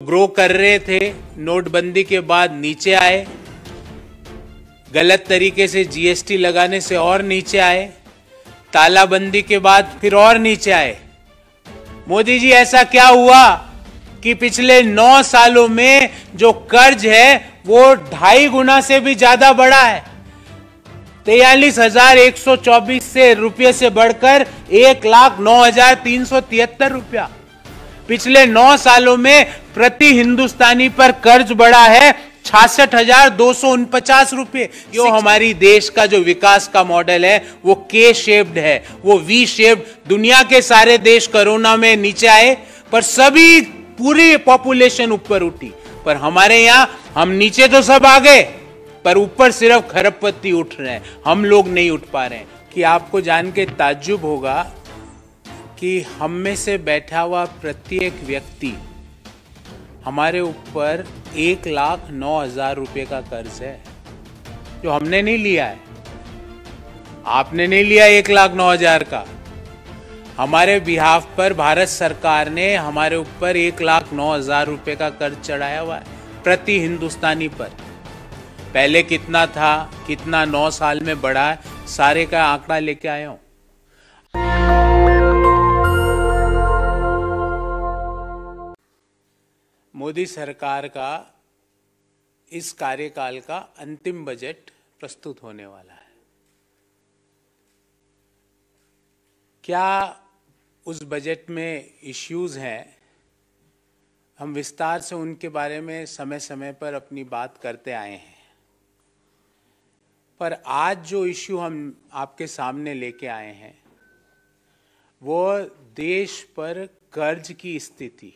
Grow कर रहे थे, नोटबंदी के बाद नीचे आए, गलत तरीके से जीएसटी लगाने से और नीचे आए, तालाबंदी के बाद फिर और नीचे आए। मोदी जी, ऐसा क्या हुआ कि पिछले 9 सालों में जो कर्ज है वो 2.5 गुना से भी ज्यादा बढ़ा है। 43,124 से रुपये से बढ़कर 1,09,373 रुपया। पिछले 9 सालों में प्रति हिंदुस्तानी पर कर्ज बढ़ा है 66,249 रुपये। जो हमारी देश का जो विकास का मॉडल है वो के शेप्ड है, वो वी शेप्ड। दुनिया के सारे देश कोरोना में नीचे आए पर सभी पूरी पॉपुलेशन ऊपर उठी, पर हमारे यहां हम नीचे तो सब आ गए पर ऊपर सिर्फ खरबपति उठ रहे हैं, हम लोग नहीं उठ पा रहे हैं। कि आपको जान के ताज्जुब होगा कि हम में से बैठा हुआ प्रत्येक व्यक्ति हमारे ऊपर 1,09,000 रुपये का कर्ज है, जो हमने नहीं लिया है। आपने नहीं लिया 1,09,000 का। हमारे बिहाफ पर भारत सरकार ने हमारे ऊपर 1,09,000 रुपये का कर्ज चढ़ाया हुआ है प्रति हिंदुस्तानी पर। पहले कितना था, कितना 9 साल में बढ़ा है, सारे का आंकड़ा लेके आया हूं। मोदी सरकार का इस कार्यकाल का अंतिम बजट प्रस्तुत होने वाला है। क्या उस बजट में इश्यूज हैं, हम विस्तार से उनके बारे में समय समय पर अपनी बात करते आए हैं। पर आज जो इश्यू हम आपके सामने लेके आए हैं वो देश पर कर्ज की स्थिति,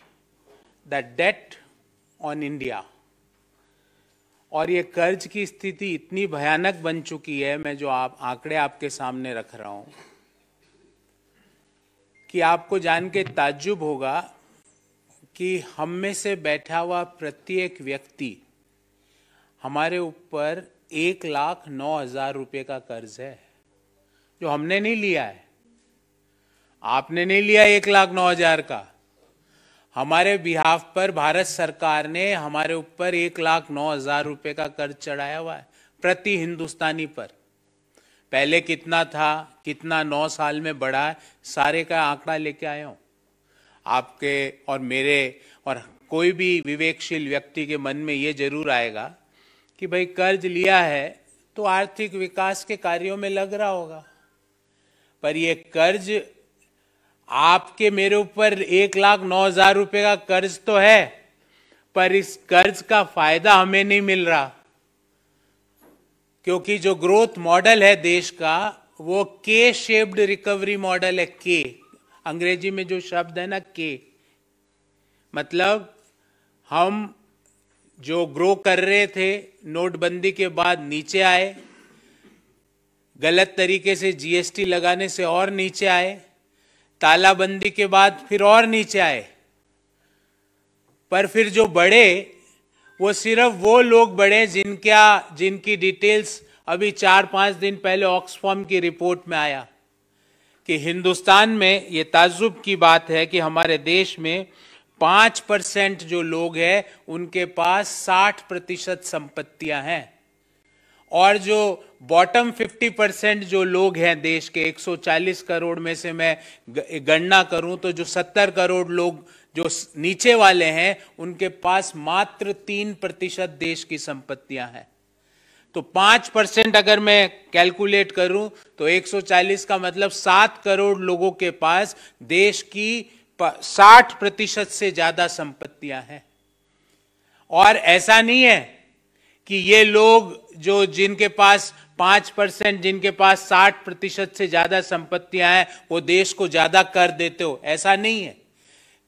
द डेट ऑन इंडिया। और ये कर्ज की स्थिति इतनी भयानक बन चुकी है, मैं जो आंकड़े आपके सामने रख रहा हूं, कि आपको जान के ताज्जुब होगा कि हम में से बैठा हुआ प्रत्येक व्यक्ति हमारे ऊपर 1,09,000 रुपये का कर्ज है, जो हमने नहीं लिया है। आपने नहीं लिया 1,09,000 का। हमारे बिहाफ पर भारत सरकार ने हमारे ऊपर 1,09,000 रुपये का कर्ज चढ़ाया हुआ है प्रति हिंदुस्तानी पर। पहले कितना था, कितना 9 साल में बढ़ा है, सारे का आंकड़ा लेके आया हूं। आपके और मेरे और कोई भी विवेकशील व्यक्ति के मन में ये जरूर आएगा कि भाई कर्ज लिया है तो आर्थिक विकास के कार्यों में लग रहा होगा, पर ये कर्ज आपके मेरे ऊपर 1,09,000 रुपये का कर्ज तो है, पर इस कर्ज का फायदा हमें नहीं मिल रहा, क्योंकि जो ग्रोथ मॉडल है देश का वो के शेप्ड रिकवरी मॉडल है। के अंग्रेजी में जो शब्द है ना, के मतलब हम जो ग्रो कर रहे थे, नोटबंदी के बाद नीचे आए, गलत तरीके से जीएसटी लगाने से और नीचे आए, तालाबंदी के बाद फिर और नीचे आए, पर फिर जो बढ़े वो सिर्फ वो लोग बढ़े जिनकी डिटेल्स अभी 4-5 दिन पहले ऑक्सफैम की रिपोर्ट में आया कि हिंदुस्तान में, ये ताज्जुब की बात है कि हमारे देश में 5% जो लोग हैं उनके पास 60% संपत्तियां हैं, और जो बॉटम 50% जो लोग हैं देश के 140 करोड़ में से मैं गणना करूं तो जो 70 करोड़ लोग जो नीचे वाले हैं उनके पास मात्र 3% देश की संपत्तियां हैं। तो 5% अगर मैं कैलकुलेट करूं तो 140 का मतलब 7 करोड़ लोगों के पास देश की 60% से ज्यादा संपत्तियां हैं। और ऐसा नहीं है कि ये लोग जो जिनके पास 5%, जिनके पास 60% से ज्यादा संपत्तियां हैं वो देश को ज्यादा कर देते हो, ऐसा नहीं है।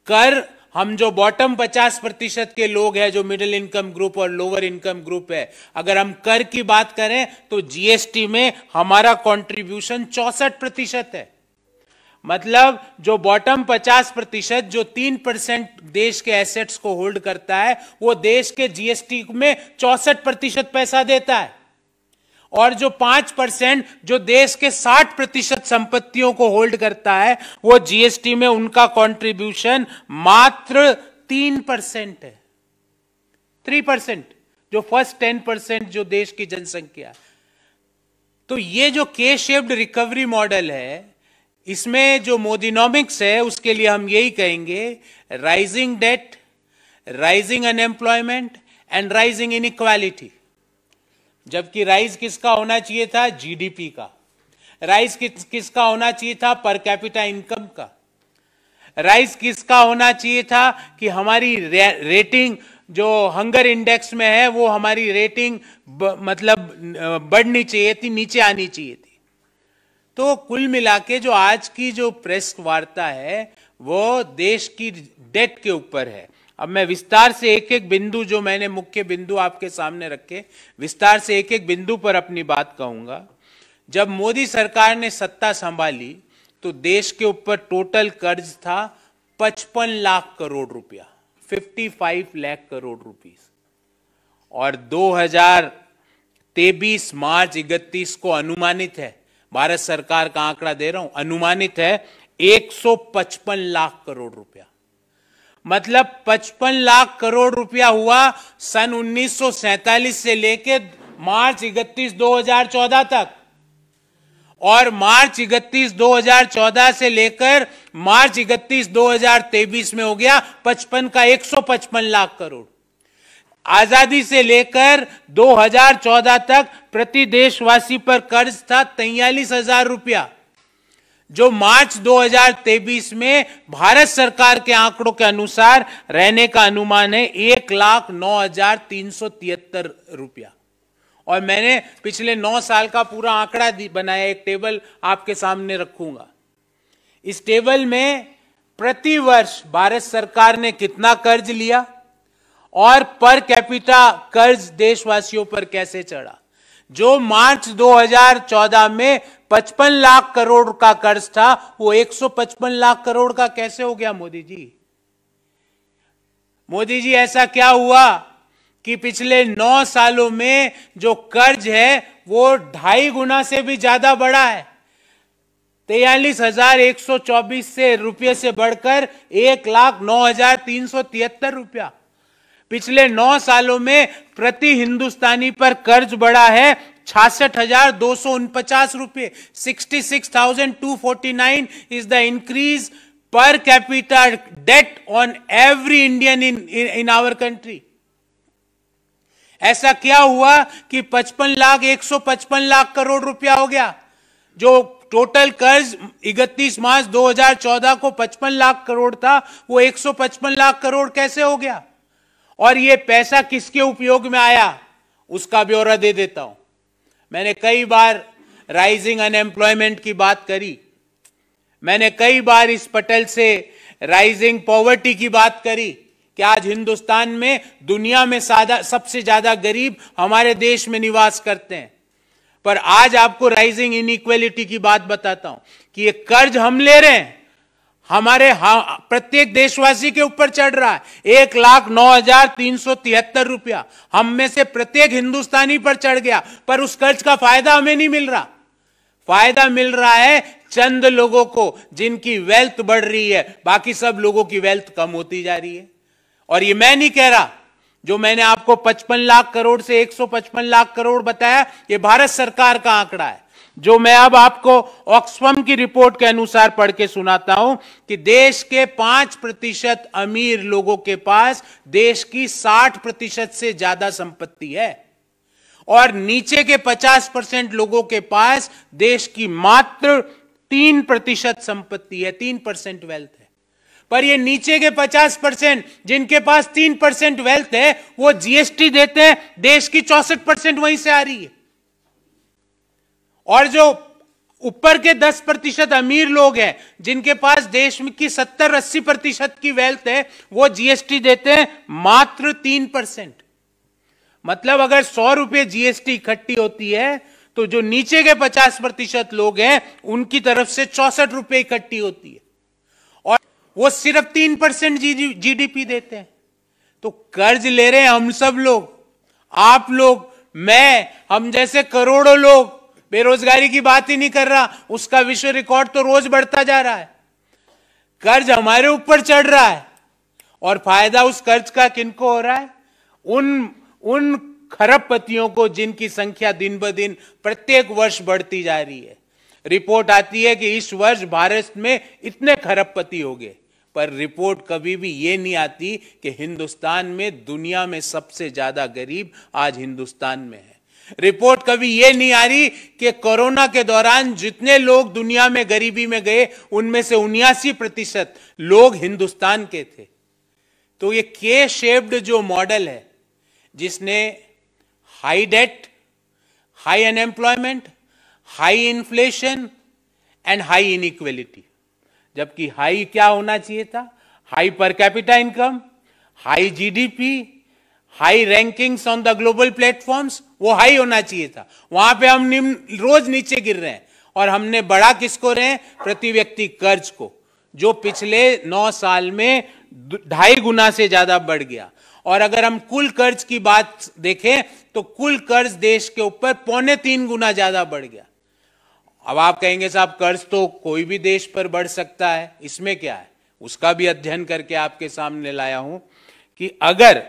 कर हम जो बॉटम 50% के लोग हैं, जो मिडिल इनकम ग्रुप और लोअर इनकम ग्रुप है, अगर हम कर की बात करें तो जीएसटी में हमारा कंट्रीब्यूशन 64% है। मतलब जो बॉटम 50%, जो 3% देश के एसेट्स को होल्ड करता है, वो देश के जीएसटी में 64% पैसा देता है, और जो 5% जो देश के 60% संपत्तियों को होल्ड करता है, वो जीएसटी में उनका कंट्रीब्यूशन मात्र 3% है। 3%, जो फर्स्ट 10% जो देश की जनसंख्या। तो ये जो के शेप्ड रिकवरी मॉडल है, इसमें जो मोदीनॉमिक्स है उसके लिए हम यही कहेंगे, rising debt, rising unemployment and rising inequality. जबकि राइज किसका होना चाहिए था? जीडीपी का। राइज किसका होना चाहिए था? पर कैपिटा इनकम का। राइज किसका होना चाहिए था कि हमारी रेटिंग जो हंगर इंडेक्स में है वो हमारी रेटिंग मतलब बढ़नी चाहिए थी, नीचे आनी चाहिए थी। तो कुल मिला के जो आज की जो प्रेस वार्ता है वो देश की डेट के ऊपर है। अब मैं विस्तार से एक एक बिंदु, जो मैंने मुख्य बिंदु आपके सामने रखे, विस्तार से एक एक बिंदु पर अपनी बात कहूंगा। जब मोदी सरकार ने सत्ता संभाली तो देश के ऊपर टोटल कर्ज था 55 लाख करोड़ रुपया, 55 लाख करोड़ रुपीस। और 2023 मार्च 31 को अनुमानित है, भारत सरकार का आंकड़ा दे रहा हूं, अनुमानित है 155 लाख करोड़ रुपया। मतलब 55 लाख करोड़ रुपया हुआ सन 1947 से लेकर मार्च 31 2014 तक, और मार्च 31 2014 से लेकर मार्च 31 2023 में हो गया 55 का 155 लाख करोड़। आजादी से लेकर 2014 तक प्रति देशवासी पर कर्ज था 43,000 रुपया, जो मार्च 2023 में भारत सरकार के आंकड़ों के अनुसार रहने का अनुमान है 1,09,373 रुपया। और मैंने पिछले 9 साल का पूरा आंकड़ा बनाया, एक टेबल आपके सामने रखूंगा। इस टेबल में प्रति वर्ष भारत सरकार ने कितना कर्ज लिया और पर कैपिटा कर्ज देशवासियों पर कैसे चढ़ा। जो मार्च 2014 में 55 लाख करोड़ का कर्ज था वो 155 लाख करोड़ का कैसे हो गया? मोदी जी, मोदी जी, ऐसा क्या हुआ कि पिछले 9 सालों में जो कर्ज है वो 2.5 गुना से भी ज्यादा बढ़ा है। 43,124 से रुपये से बढ़कर 1,09,373 रुपया। पिछले 9 सालों में प्रति हिंदुस्तानी पर कर्ज बढ़ा है 66,249 रुपये। 66,249 is the increase per capita debt on every Indian in our country. ऐसा क्या हुआ कि 55 लाख 155 लाख करोड़ रुपया हो गया? जो टोटल कर्ज 31 मार्च 2014 को 55 लाख करोड़ था वो 155 लाख करोड़ कैसे हो गया? और ये पैसा किसके उपयोग में आया उसका ब्यौरा दे देता हूं। मैंने कई बार राइजिंग अनएम्प्लॉयमेंट की बात करी, मैंने कई बार इस पटल से राइजिंग पॉवर्टी की बात करी कि आज हिंदुस्तान में दुनिया में सबसे ज्यादा गरीब हमारे देश में निवास करते हैं। पर आज आपको राइजिंग इनइक्वालिटी की बात बताता हूं कि ये कर्ज हम ले रहे हैं, हमारे प्रत्येक देशवासी के ऊपर चढ़ रहा है 1,09,373 रुपया। हम में से प्रत्येक हिंदुस्तानी पर चढ़ गया, पर उस कर्ज का फायदा हमें नहीं मिल रहा। फायदा मिल रहा है चंद लोगों को जिनकी वेल्थ बढ़ रही है, बाकी सब लोगों की वेल्थ कम होती जा रही है। और ये मैं नहीं कह रहा, जो मैंने आपको 55 लाख करोड़ से 155 लाख करोड़ बताया, ये भारत सरकार का आंकड़ा है। जो मैं अब आपको ऑक्सफैम की रिपोर्ट के अनुसार पढ़ के सुनाता हूं कि देश के 5% अमीर लोगों के पास देश की 60% से ज्यादा संपत्ति है, और नीचे के 50% लोगों के पास देश की मात्र 3% संपत्ति है, 3% वेल्थ है। पर ये नीचे के 50% जिनके पास 3% वेल्थ है वो जीएसटी देते हैं, देश की 64% वहीं से आ रही है। और जो ऊपर के 10% अमीर लोग हैं जिनके पास देश की 70-80% की वेल्थ है, वो जीएसटी देते हैं मात्र 3%। मतलब अगर 100 रुपए जीएसटी इकट्ठी होती है तो जो नीचे के 50% लोग हैं उनकी तरफ से 64 रुपए इकट्ठी होती है, और वो सिर्फ 3% जीडीपी देते हैं। तो कर्ज ले रहे हैं हम सब लोग, आप लोग, मैं, हम जैसे करोड़ों लोग। बेरोजगारी की बात ही नहीं कर रहा, उसका विश्व रिकॉर्ड तो रोज बढ़ता जा रहा है। कर्ज हमारे ऊपर चढ़ रहा है, और फायदा उस कर्ज का किनको हो रहा है? उन खरबपतियों को जिनकी संख्या दिन ब दिन प्रत्येक वर्ष बढ़ती जा रही है। रिपोर्ट आती है कि इस वर्ष भारत में इतने खरबपति हो गए, पर रिपोर्ट कभी भी ये नहीं आती कि हिंदुस्तान में दुनिया में सबसे ज्यादा गरीब आज हिंदुस्तान में है। रिपोर्ट कभी ये नहीं आ रही कि कोरोना के दौरान जितने लोग दुनिया में गरीबी में गए उनमें से 79% लोग हिंदुस्तान के थे। तो ये के शेप्ड जो मॉडल है, जिसने high debt, high unemployment, high inflation and high inequality, जबकि हाई क्या होना चाहिए था? High per capita income, high GDP, high rankings on the global platforms, वो हाई होना चाहिए था। वहां पे हम रोज नीचे गिर रहे हैं। और हमने बढ़ा किसको रहे हैं? प्रति व्यक्ति कर्ज को, जो पिछले 9 साल में 2.5 गुना से ज्यादा बढ़ गया। और अगर हम कुल कर्ज की बात देखें तो कुल कर्ज देश के ऊपर 2.25 गुना ज्यादा बढ़ गया। अब आप कहेंगे साहब कर्ज तो कोई भी देश पर बढ़ सकता है, इसमें क्या है? उसका भी अध्ययन करके आपके सामने लाया हूं कि अगर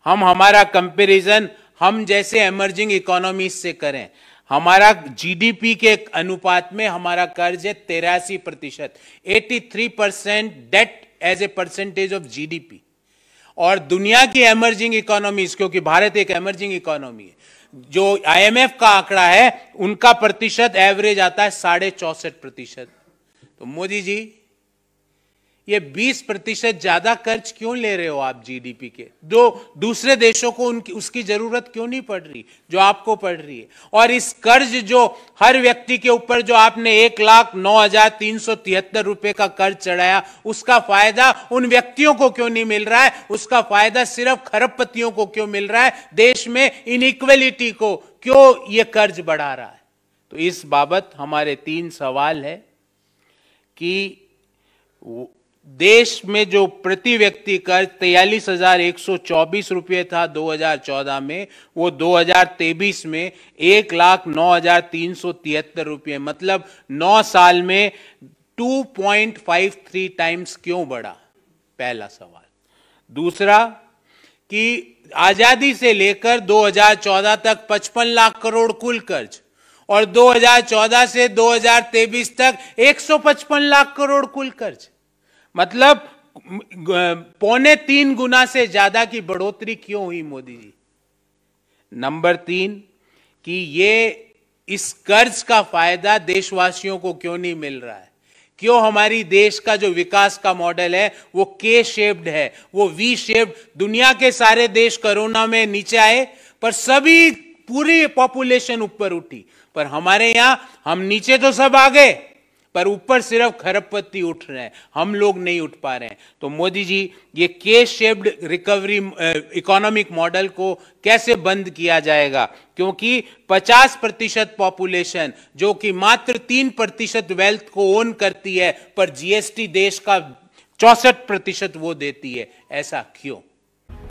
हम हमारा कंपैरिजन हम जैसे एमर्जिंग इकोनॉमीज से करें, हमारा जीडीपी के अनुपात में हमारा कर्ज है 83%, 83% debt as a percentage of GDP. और दुनिया की एमर्जिंग इकोनॉमीज, क्योंकि भारत एक एमर्जिंग इकोनॉमी है, जो आईएमएफ का आंकड़ा है उनका प्रतिशत एवरेज आता है 64.5%। तो मोदी जी ये 20% ज्यादा कर्ज क्यों ले रहे हो आप जीडीपी के? जो दूसरे देशों को उसकी जरूरत क्यों नहीं पड़ रही जो आपको पड़ रही है? और इस कर्ज जो हर व्यक्ति के ऊपर जो आपने 1,09,373 रुपए का कर्ज चढ़ाया, उसका फायदा उन व्यक्तियों को क्यों नहीं मिल रहा है? उसका फायदा सिर्फ खरबपतियों को क्यों मिल रहा है? देश में इनइक्वलिटी को क्यों ये कर्ज बढ़ा रहा है? तो इस बाबत हमारे 3 सवाल है कि देश में जो प्रति व्यक्ति कर्ज 43,124 रुपये था 2014 में, वो 2023 में 1,09,373 रुपये, मतलब 9 साल में 2.53 टाइम्स क्यों बढ़ा? पहला सवाल। दूसरा कि आजादी से लेकर 2014 तक 55 लाख करोड़ कुल कर्ज, और 2014 से 2023 तक 155 लाख करोड़ कुल कर्ज, मतलब 2.25 गुना से ज्यादा की बढ़ोतरी क्यों हुई मोदी जी? नंबर 3 कि ये इस कर्ज का फायदा देशवासियों को क्यों नहीं मिल रहा है? क्यों हमारी देश का जो विकास का मॉडल है वो के शेप्ड है, वो वी शेप्ड? दुनिया के सारे देश कोरोना में नीचे आए पर सभी पूरी पॉपुलेशन ऊपर उठी, पर हमारे यहां हम नीचे तो सब आ गए पर ऊपर सिर्फ खरबपति उठ रहे हैं, हम लोग नहीं उठ पा रहे हैं। तो मोदी जी ये के शेप्ड रिकवरी इकोनॉमिक मॉडल को कैसे बंद किया जाएगा? क्योंकि 50% पॉपुलेशन जो कि मात्र 3% वेल्थ को ओन करती है, पर जीएसटी देश का 64% वो देती है, ऐसा क्यों?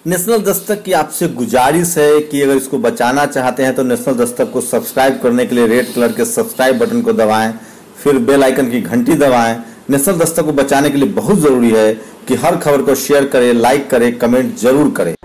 नेशनल दस्तक की आपसे गुजारिश है कि अगर इसको बचाना चाहते हैं तो नेशनल दस्तक को सब्सक्राइब करने के लिए रेड कलर के सब्सक्राइब बटन को दबाएं, फिर बेल आइकन की घंटी दबाएं। नेशनल दस्तक को बचाने के लिए बहुत जरूरी है कि हर खबर को शेयर करें, लाइक करें, कमेंट जरूर करें।